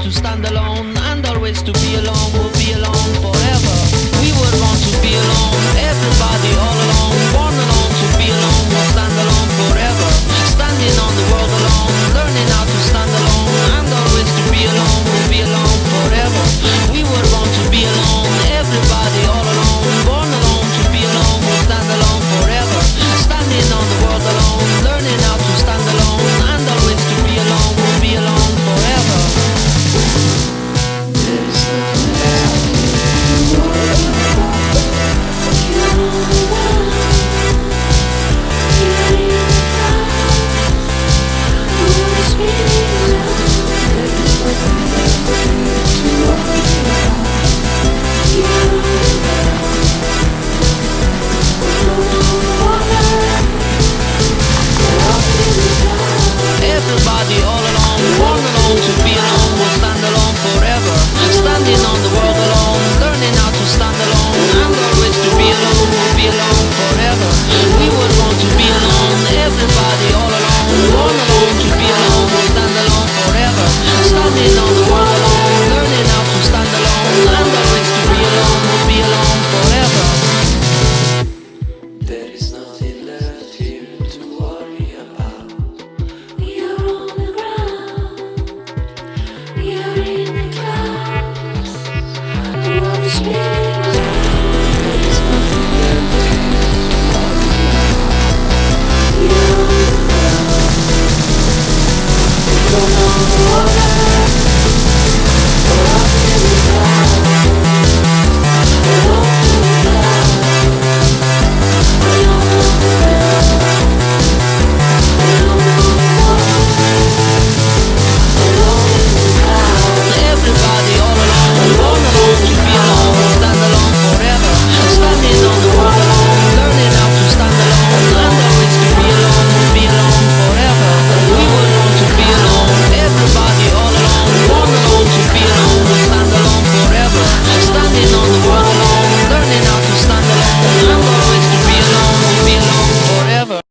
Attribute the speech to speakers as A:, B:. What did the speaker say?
A: to stand alone, and always to be alone. We'll be alone forever. We would want to be alone, everybody all alone. Born alone to be alone, we'll stand alone forever. Standing on the world alone, learning how to stand alone, and always to be alone. We'll be alone forever. We would want to be alone, everybody all alone. Born alone to be alone, we'll stand alone forever. Standing on the world alone, learning how to stand alone, and always to be alone. We'll be alone forever.
B: There's nothing left to worry about. You're on the run. You're in the clouds. The world is spinning around. There's nothing left for you to worry about. You're on the run. We're on the water. We're up in the clouds.
A: Everybody all alone, born alone to be alone. We'll stand alone forever. Standing on the world alone, learning how to stand alone, and always to be alone. We'll be alone forever. We would want to be alone, everybody all alone. Born alone to be alone, we'll stand alone forever. Standing on the world alone, learning how to stand alone, and always to be alone. We'll be alone forever.
B: There is nothing left here to worry about. We are on the ground. We are in the clouds. The world is spinning.